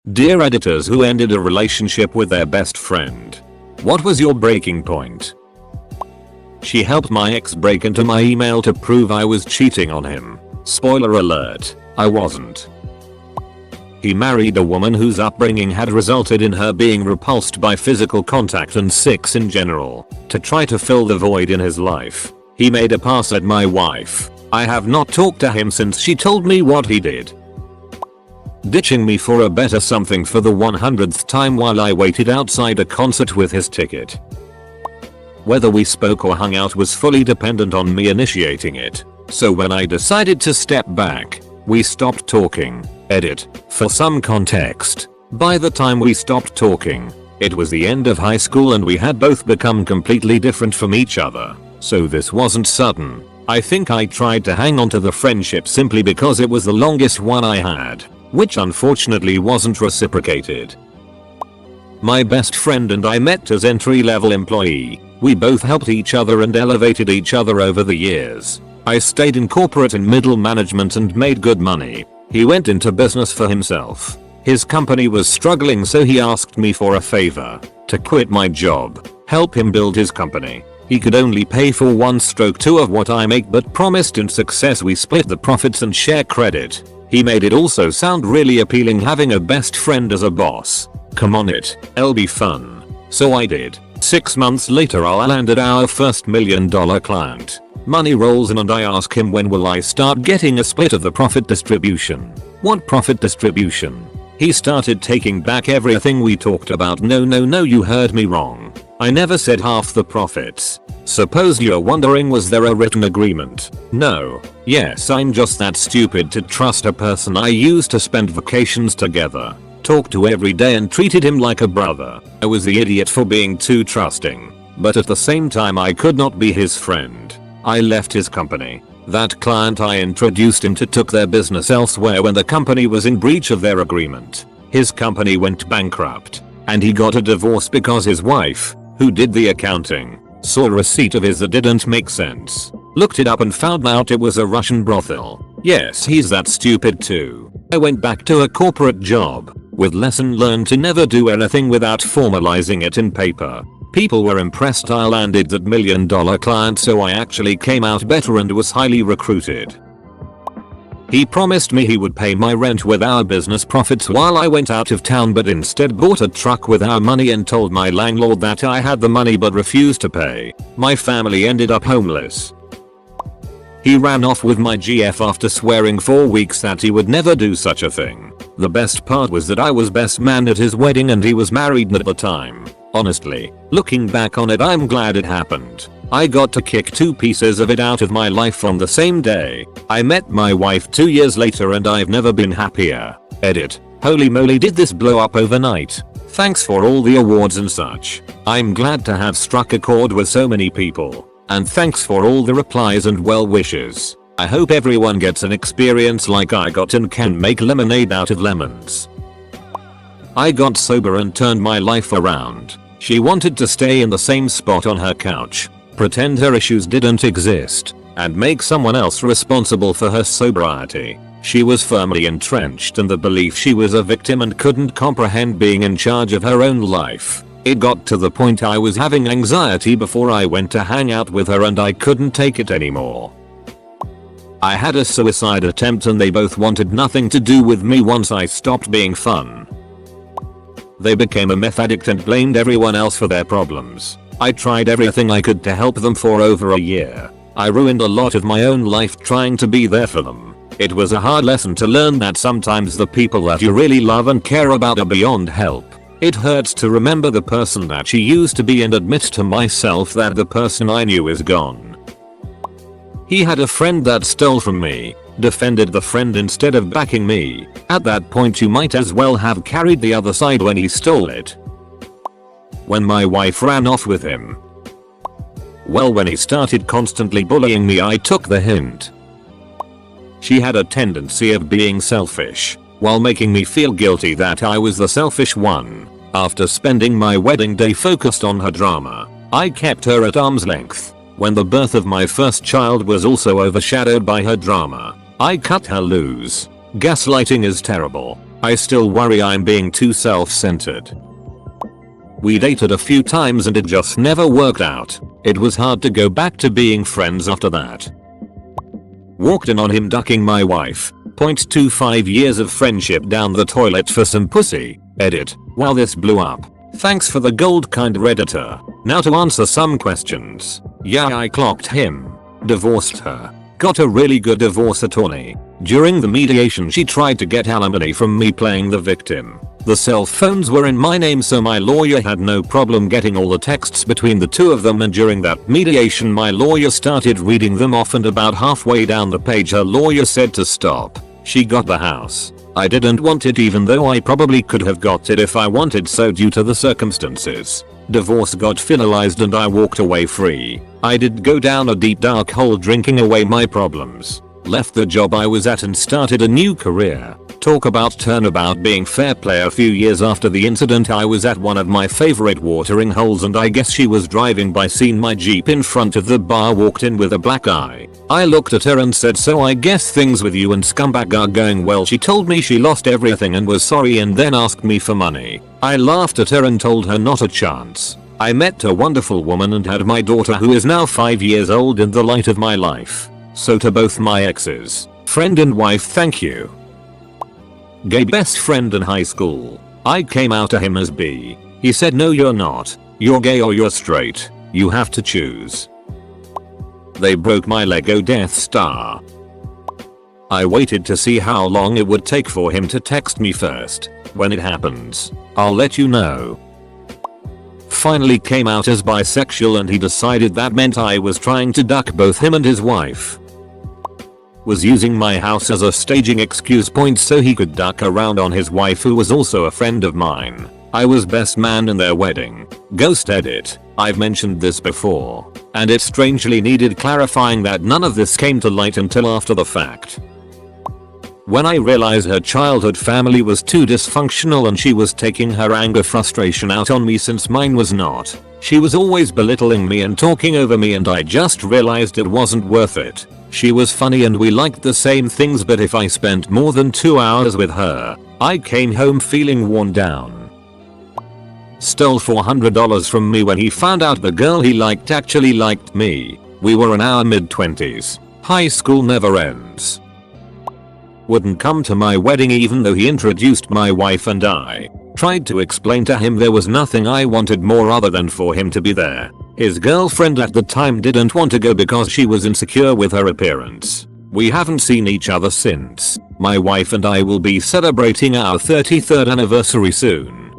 Dear editors who ended a relationship with their best friend. What was your breaking point? She helped my ex break into my email to prove I was cheating on him. Spoiler alert, I wasn't. He married a woman whose upbringing had resulted in her being repulsed by physical contact and sex in general. To try to fill the void in his life, he made a pass at my wife. I have not talked to him since she told me what he did. Ditching me for a better something for the 100th time while I waited outside a concert with his ticket. Whether we spoke or hung out was fully dependent on me initiating it. So when I decided to step back, we stopped talking. Edit. For some context, by the time we stopped talking, it was the end of high school and we had both become completely different from each other. So this wasn't sudden. I think I tried to hang on to the friendship simply because it was the longest one I had, which unfortunately wasn't reciprocated. My best friend and I met as entry-level employee. We both helped each other and elevated each other over the years. I stayed in corporate and middle management and made good money. He went into business for himself. His company was struggling, so he asked me for a favor, to quit my job, help him build his company. He could only pay for 1/2 of what I make, but promised in success we split the profits and share credit. He made it also sound really appealing having a best friend as a boss. Come on, it'll be fun. So I did. 6 months later I landed our first $1 million client. Money rolls in and I ask him, when will I start getting a split of the profit distribution? What profit distribution? He started taking back everything we talked about. No, you heard me wrong. I never said half the profits. Suppose you're wondering, was there a written agreement? No. Yes, I'm just that stupid to trust a person I used to spend vacations together, talked to every day, and treated him like a brother. I was the idiot for being too trusting, but at the same time I could not be his friend. I left his company. That client I introduced him to took their business elsewhere when the company was in breach of their agreement. His company went bankrupt, and he got a divorce because his wife, who did the accounting, saw a receipt of his that didn't make sense. Looked it up and found out it was a Russian brothel. Yes, he's that stupid too. I went back to a corporate job, with lesson learned to never do anything without formalizing it in paper. People were impressed I landed that $1 million client, so I actually came out better and was highly recruited. He promised me he would pay my rent with our business profits while I went out of town, but instead bought a truck with our money and told my landlord that I had the money but refused to pay. My family ended up homeless. He ran off with my GF after swearing for weeks that he would never do such a thing. The best part was that I was best man at his wedding and he was married at the time. Honestly, looking back on it, I'm glad it happened. I got to kick 2 pieces of it out of my life on the same day. I met my wife 2 years later and I've never been happier. Edit. Holy moly, did this blow up overnight? Thanks for all the awards and such. I'm glad to have struck a chord with so many people. And thanks for all the replies and well wishes. I hope everyone gets an experience like I got and can make lemonade out of lemons. I got sober and turned my life around. She wanted to stay in the same spot on her couch, pretend her issues didn't exist, and make someone else responsible for her sobriety. She was firmly entrenched in the belief she was a victim and couldn't comprehend being in charge of her own life. It got to the point I was having anxiety before I went to hang out with her and I couldn't take it anymore. I had a suicide attempt and they both wanted nothing to do with me once I stopped being fun. They became a meth addict and blamed everyone else for their problems. I tried everything I could to help them for over a year. I ruined a lot of my own life trying to be there for them. It was a hard lesson to learn that sometimes the people that you really love and care about are beyond help. It hurts to remember the person that she used to be and admit to myself that the person I knew is gone. He had a friend that stole from me, defended the friend instead of backing me. At that point you might as well have carried the other side when he stole it. When my wife ran off with him. Well, when he started constantly bullying me, I took the hint. She had a tendency of being selfish, while making me feel guilty that I was the selfish one. After spending my wedding day focused on her drama, I kept her at arm's length. When the birth of my first child was also overshadowed by her drama, I cut her loose. Gaslighting is terrible. I still worry I'm being too self-centered. We dated a few times and it just never worked out. It was hard to go back to being friends after that. Walked in on him ducking my wife. 0.25 years of friendship down the toilet for some pussy. Edit. Wow, this blew up. Thanks for the gold kind Redditor. Now to answer some questions. Yeah, I clocked him. Divorced her. Got a really good divorce attorney. During the mediation she tried to get alimony from me playing the victim. The cell phones were in my name so my lawyer had no problem getting all the texts between the two of them, and during that mediation my lawyer started reading them off and about halfway down the page her lawyer said to stop. She got the house. I didn't want it even though I probably could have got it if I wanted so due to the circumstances. Divorce got finalized and I walked away free. I did go down a deep dark hole drinking away my problems. Left the job I was at and started a new career. Talk about turnabout being fair play. A few years after the incident I was at one of my favorite watering holes and I guess she was driving by, seen my Jeep in front of the bar, walked in with a black eye. I looked at her and said, so I guess things with you and scumbag are going well. She told me she lost everything and was sorry and then asked me for money. I laughed at her and told her not a chance. I met a wonderful woman and had my daughter who is now 5 years old and the light of my life. So to both my exes, friend and wife, thank you. Gay best friend in high school. I came out to him as bi. He said no you're not. You're gay or you're straight. You have to choose. They broke my Lego Death Star. I waited to see how long it would take for him to text me first. When it happens, I'll let you know. Finally came out as bisexual and he decided that meant I was trying to duck both him and his wife. Was using my house as a staging excuse point so he could duck around on his wife who was also a friend of mine. I was best man in their wedding. Ghost edit. I've mentioned this before, and it strangely needed clarifying that none of this came to light until after the fact. When I realized her childhood family was too dysfunctional and she was taking her anger frustration out on me since mine was not. She was always belittling me and talking over me and I just realized it wasn't worth it. She was funny and we liked the same things, but if I spent more than 2 hours with her, I came home feeling worn down. Stole $400 from me when he found out the girl he liked actually liked me. We were in our mid-20s. High school never ends. Wouldn't come to my wedding even though he introduced my wife and I. Tried to explain to him there was nothing I wanted more other than for him to be there. His girlfriend at the time didn't want to go because she was insecure with her appearance. We haven't seen each other since. My wife and I will be celebrating our 33rd anniversary soon.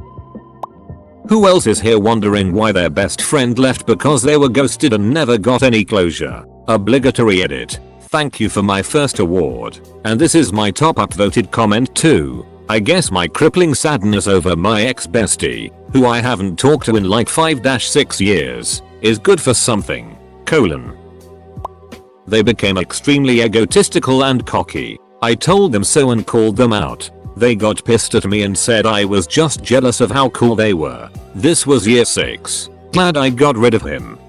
Who else is here wondering why their best friend left because they were ghosted and never got any closure? Obligatory edit. Thank you for my first award. And this is my top upvoted comment too. I guess my crippling sadness over my ex-bestie, who I haven't talked to in like 5-6 years, is good for something. : They became extremely egotistical and cocky. I told them so and called them out. They got pissed at me and said I was just jealous of how cool they were. This was year 6. Glad I got rid of him.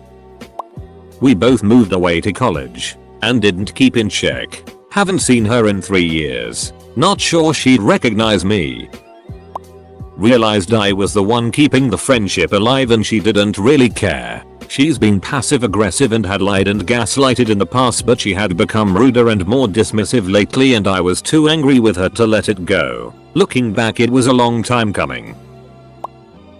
We both moved away to college and didn't keep in check. Haven't seen her in 3 years. Not sure she'd recognize me. Realized I was the one keeping the friendship alive and she didn't really care. She's been passive aggressive and had lied and gaslighted in the past, but she had become ruder and more dismissive lately and I was too angry with her to let it go. Looking back, it was a long time coming.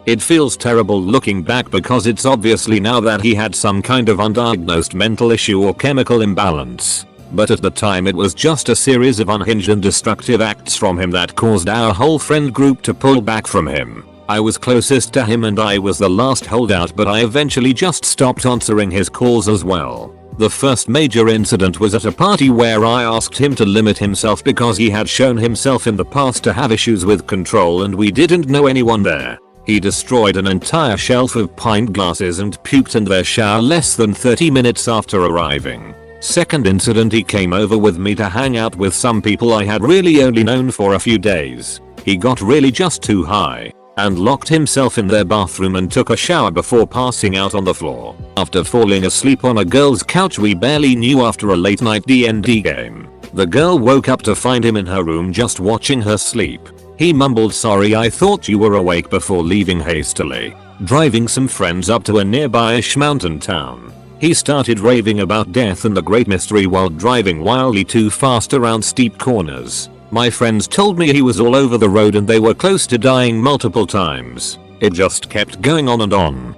It feels terrible looking back because it's obviously now that he had some kind of undiagnosed mental issue or chemical imbalance. But at the time it was just a series of unhinged and destructive acts from him that caused our whole friend group to pull back from him. I was closest to him and I was the last holdout, but I eventually just stopped answering his calls as well. The first major incident was at a party where I asked him to limit himself because he had shown himself in the past to have issues with control and we didn't know anyone there. He destroyed an entire shelf of pint glasses and puked in their shower less than 30 minutes after arriving. Second incident, he came over with me to hang out with some people I had really only known for a few days. He got really just too high and locked himself in their bathroom and took a shower before passing out on the floor. After falling asleep on a girl's couch we barely knew after a late night D&D game. The girl woke up to find him in her room just watching her sleep. He mumbled, "Sorry, I thought you were awake," before leaving hastily, driving some friends up to a nearby-ish mountain town. He started raving about death and the great mystery while driving wildly too fast around steep corners. My friends told me he was all over the road and they were close to dying multiple times. It just kept going on and on.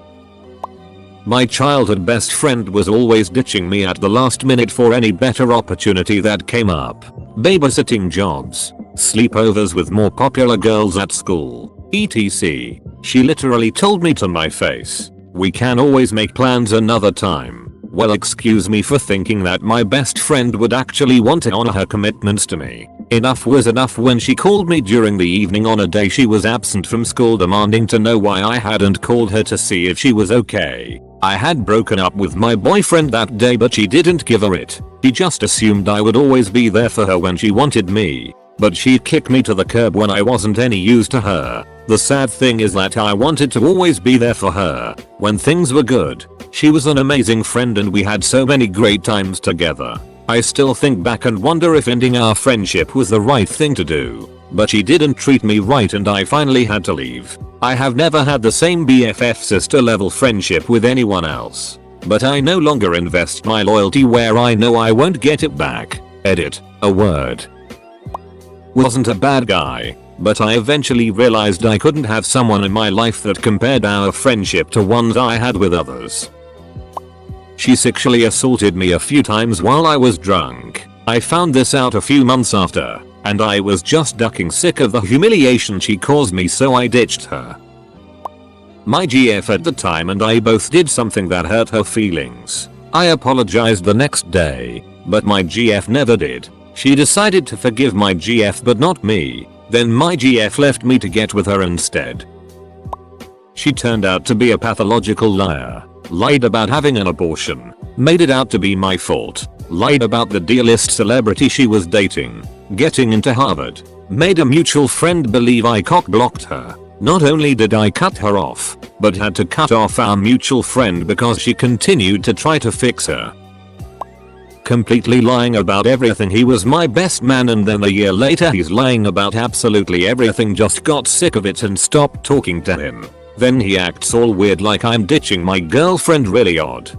My childhood best friend was always ditching me at the last minute for any better opportunity that came up. Babysitting jobs, sleepovers with more popular girls at school, etc. She literally told me to my face, "We can always make plans another time." Well, excuse me for thinking that my best friend would actually want to honor her commitments to me. Enough was enough when she called me during the evening on a day she was absent from school, demanding to know why I hadn't called her to see if she was okay. I had broken up with my boyfriend that day, but she didn't give her it. She just assumed I would always be there for her when she wanted me. But she'd kick me to the curb when I wasn't any use to her. The sad thing is that I wanted to always be there for her when things were good. She was an amazing friend and we had so many great times together. I still think back and wonder if ending our friendship was the right thing to do. But she didn't treat me right and I finally had to leave. I have never had the same BFF sister level friendship with anyone else. But I no longer invest my loyalty where I know I won't get it back. Edit. A word. Wasn't a bad guy, but I eventually realized I couldn't have someone in my life that compared our friendship to ones I had with others. She sexually assaulted me a few times while I was drunk. I found this out a few months after, and I was just ducking sick of the humiliation she caused me, so I ditched her. My GF at the time and I both did something that hurt her feelings. I apologized the next day, but my GF never did. She decided to forgive my GF but not me. Then my GF left me to get with her instead. She turned out to be a pathological liar. Lied about having an abortion. Made it out to be my fault. Lied about the D-list celebrity she was dating. Getting into Harvard. Made a mutual friend believe I cock-blocked her. Not only did I cut her off, but had to cut off our mutual friend because she continued to try to fix her. Completely lying about everything. He was my best man and then a year later he's lying about absolutely everything. Just got sick of it and stopped talking to him. Then he acts all weird like I'm ditching my girlfriend. Really odd.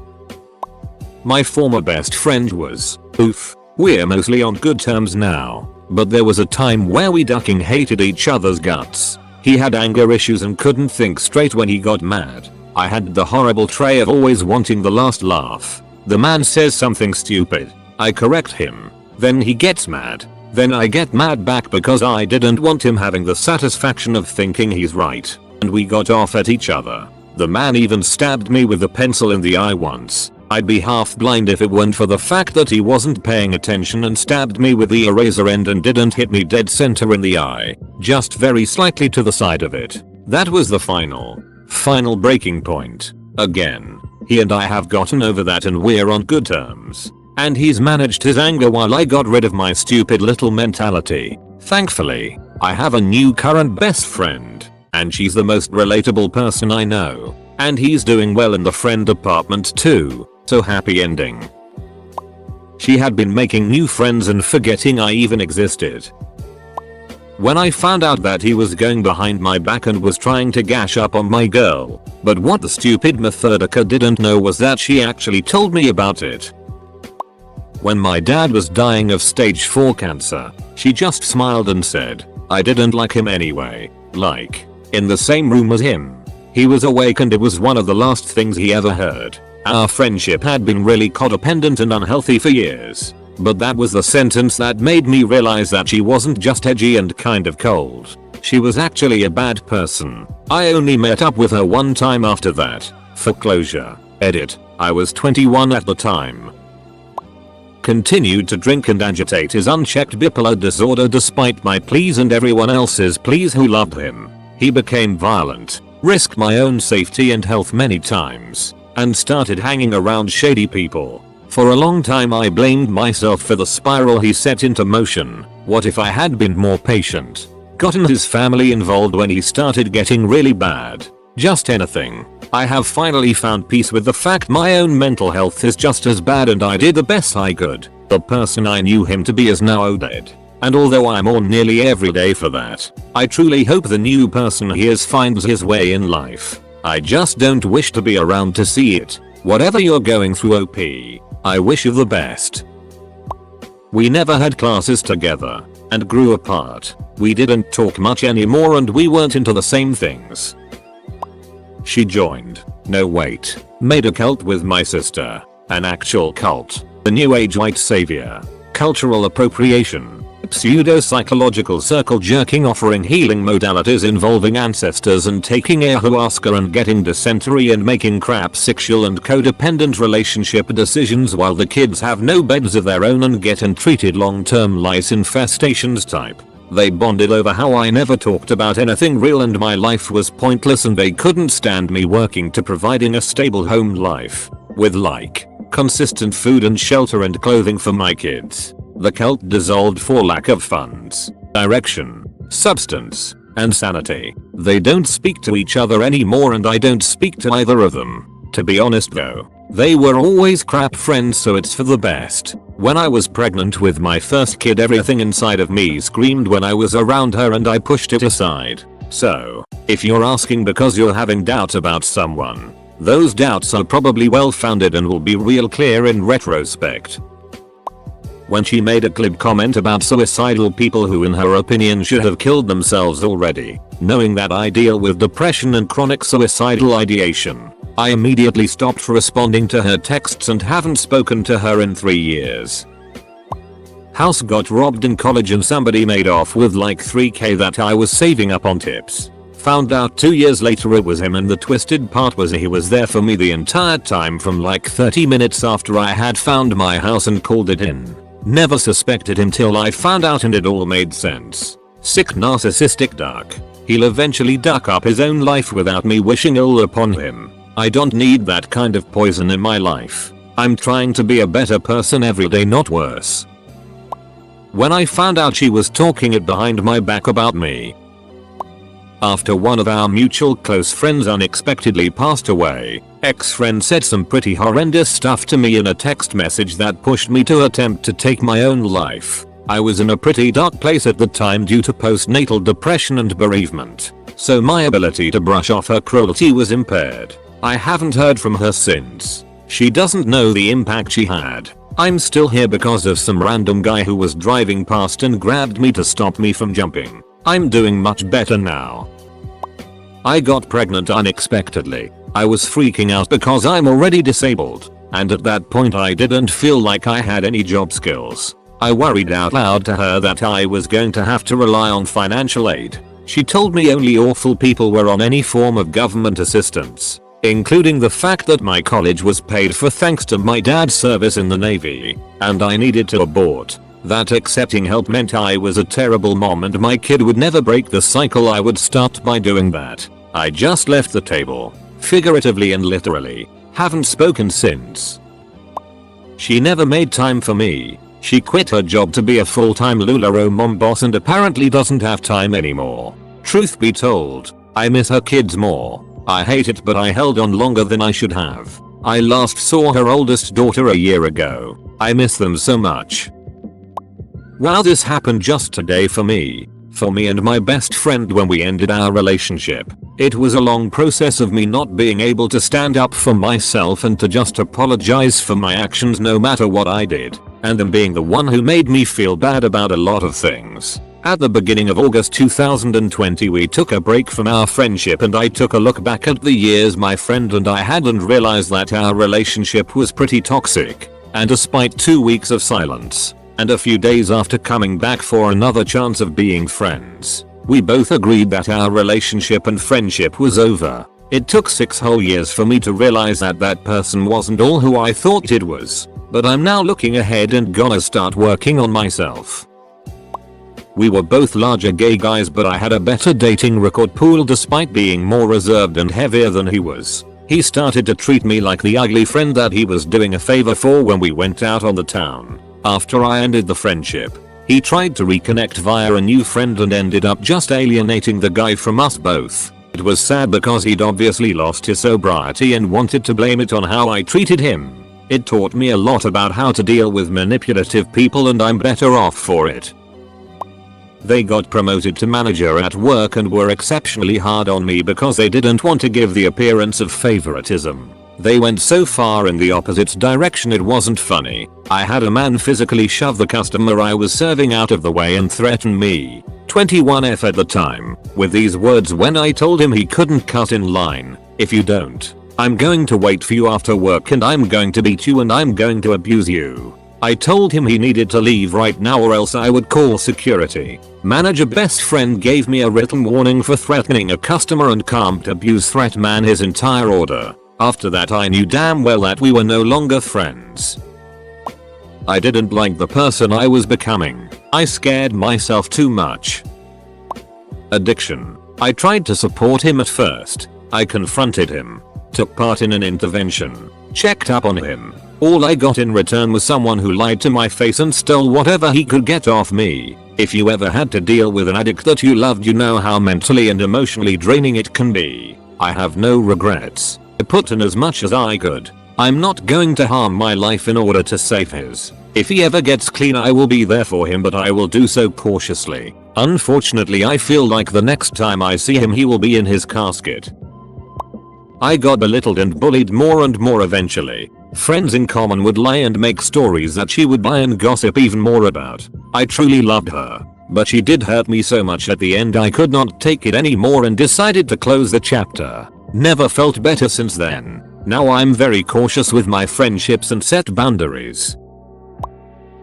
My former best friend was, oof, we're mostly on good terms now, but there was a time where we ducking hated each other's guts. He had anger issues and couldn't think straight when he got mad. I had the horrible trait of always wanting the last laugh. The man says something stupid. I correct him. Then he gets mad. Then I get mad back because I didn't want him having the satisfaction of thinking he's right. And we got off at each other. The man even stabbed me with a pencil in the eye once. I'd be half blind if it weren't for the fact that he wasn't paying attention and stabbed me with the eraser end and didn't hit me dead center in the eye. Just very slightly to the side of it. That was the final breaking point. Again. He and I have gotten over that and we're on good terms. And he's managed his anger while I got rid of my stupid little mentality. Thankfully, I have a new current best friend. And she's the most relatable person I know. And he's doing well in the friend department too. So happy ending. She had been making new friends and forgetting I even existed. When I found out that he was going behind my back and was trying to gash up on my girl. But what the stupid Methodica didn't know was that she actually told me about it. When my dad was dying of stage 4 cancer, she just smiled and said, I didn't like him anyway. Like, in the same room as him. He was awake and it was one of the last things he ever heard. Our friendship had been really codependent and unhealthy for years. But that was the sentence that made me realize that she wasn't just edgy and kind of cold. She was actually a bad person. I only met up with her one time after that. For closure. Edit. I was 21 at the time. Continued to drink and agitate his unchecked bipolar disorder despite my pleas and everyone else's pleas who loved him. He became violent, risked my own safety and health many times, and started hanging around shady people. For a long time I blamed myself for the spiral he set into motion. What if I had been more patient? Gotten his family involved when he started getting really bad? Just anything. I have finally found peace with the fact my own mental health is just as bad and I did the best I could. The person I knew him to be is now dead. And although I'm on nearly every day for that, I truly hope the new person he is finds his way in life. I just don't wish to be around to see it. Whatever you're going through, OP, I wish you the best. We never had classes together and grew apart. We didn't talk much anymore and we weren't into the same things. She joined, no wait, made a cult with my sister. An actual cult. The new age white savior. Cultural appropriation. Pseudo-psychological circle jerking offering healing modalities involving ancestors and taking ayahuasca and getting dysentery and making crap sexual and codependent relationship decisions while the kids have no beds of their own and get untreated long-term lice infestations type. They bonded over how I never talked about anything real and my life was pointless and they couldn't stand me working to providing a stable home life. With like, consistent food and shelter and clothing for my kids. The cult dissolved for lack of funds, direction, substance, and sanity. They don't speak to each other anymore and I don't speak to either of them. To be honest though, they were always crap friends so it's for the best. When I was pregnant with my first kid everything inside of me screamed when I was around her and I pushed it aside. So, if you're asking because you're having doubts about someone, those doubts are probably well founded and will be real clear in retrospect. When she made a glib comment about suicidal people who in her opinion should have killed themselves already, knowing that I deal with depression and chronic suicidal ideation, I immediately stopped responding to her texts and haven't spoken to her in 3 years. House got robbed in college and somebody made off with like 3k that I was saving up on tips. Found out 2 years later it was him and the twisted part was he was there for me the entire time from like 30 minutes after I had found my house and called it in. Never suspected him till I found out and it all made sense. Sick narcissistic duck. He'll eventually duck up his own life without me wishing ill upon him. I don't need that kind of poison in my life. I'm trying to be a better person every day, not worse. When I found out she was talking it behind my back about me, after one of our mutual close friends unexpectedly passed away, ex-friend said some pretty horrendous stuff to me in a text message that pushed me to attempt to take my own life. I was in a pretty dark place at the time due to postnatal depression and bereavement, so my ability to brush off her cruelty was impaired. I haven't heard from her since. She doesn't know the impact she had. I'm still here because of some random guy who was driving past and grabbed me to stop me from jumping. I'm doing much better now. I got pregnant unexpectedly. I was freaking out because I'm already disabled, and at that point I didn't feel like I had any job skills. I worried out loud to her that I was going to have to rely on financial aid. She told me only awful people were on any form of government assistance, including the fact that my college was paid for thanks to my dad's service in the Navy, and I needed to abort. That accepting help meant I was a terrible mom and my kid would never break the cycle I would start by doing that. I just left the table, figuratively and literally. Haven't spoken since. She never made time for me. She quit her job to be a full-time LuLaRoe mom boss and apparently doesn't have time anymore. Truth be told, I miss her kids more. I hate it but I held on longer than I should have. I last saw her oldest daughter a year ago. I miss them so much. Wow, this happened just today for me. For me and my best friend when we ended our relationship. It was a long process of me not being able to stand up for myself and to just apologize for my actions no matter what I did, and them being the one who made me feel bad about a lot of things. At the beginning of August 2020 we took a break from our friendship and I took a look back at the years my friend and I had and realized that our relationship was pretty toxic. And despite 2 weeks of silence, and a few days after coming back for another chance of being friends, we both agreed that our relationship and friendship was over. It took 6 whole years for me to realize that that person wasn't all who I thought it was, but I'm now looking ahead and gonna start working on myself. We were both larger gay guys but I had a better dating record pool despite being more reserved and heavier than he was. He started to treat me like the ugly friend that he was doing a favor for when we went out on the town. After I ended the friendship, he tried to reconnect via a new friend and ended up just alienating the guy from us both. It was sad because he'd obviously lost his sobriety and wanted to blame it on how I treated him. It taught me a lot about how to deal with manipulative people and I'm better off for it. They got promoted to manager at work and were exceptionally hard on me because they didn't want to give the appearance of favoritism. They went so far in the opposite direction it wasn't funny. I had a man physically shove the customer I was serving out of the way and threaten me, 21F at the time, with these words when I told him he couldn't cut in line. "If you don't, I'm going to wait for you after work and I'm going to beat you and I'm going to abuse you." I told him he needed to leave right now or else I would call security. Manager best friend gave me a written warning for threatening a customer and can't abuse threat man his entire order. After that I knew damn well that we were no longer friends. I didn't like the person I was becoming. I scared myself too much. Addiction. I tried to support him at first. I confronted him, took part in an intervention, checked up on him. All I got in return was someone who lied to my face and stole whatever he could get off me. If you ever had to deal with an addict that you loved, you know how mentally and emotionally draining it can be. I have no regrets. I put in as much as I could. I'm not going to harm my life in order to save his. If he ever gets clean I will be there for him, but I will do so cautiously. Unfortunately I feel like the next time I see him he will be in his casket. I got belittled and bullied more and more eventually. Friends in common would lie and make stories that she would buy and gossip even more about. I truly loved her, but she did hurt me so much at the end I could not take it anymore and decided to close the chapter. Never felt better since then. Now I'm very cautious with my friendships and set boundaries.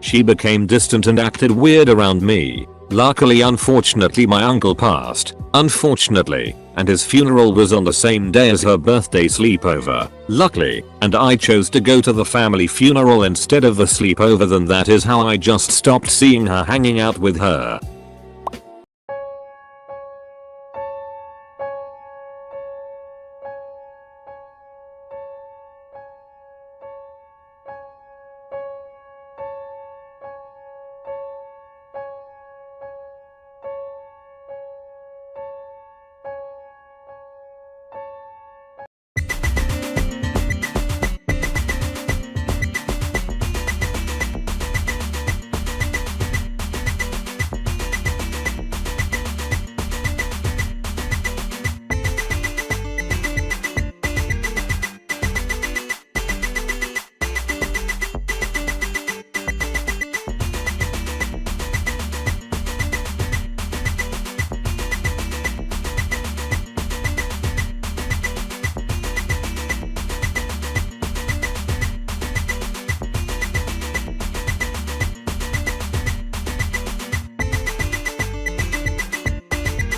She became distant and acted weird around me. Luckily, unfortunately, my uncle passed, and his funeral was on the same day as her birthday sleepover. Luckily, and I chose to go to the family funeral instead of the sleepover. Then that is how I just stopped seeing her, hanging out with her.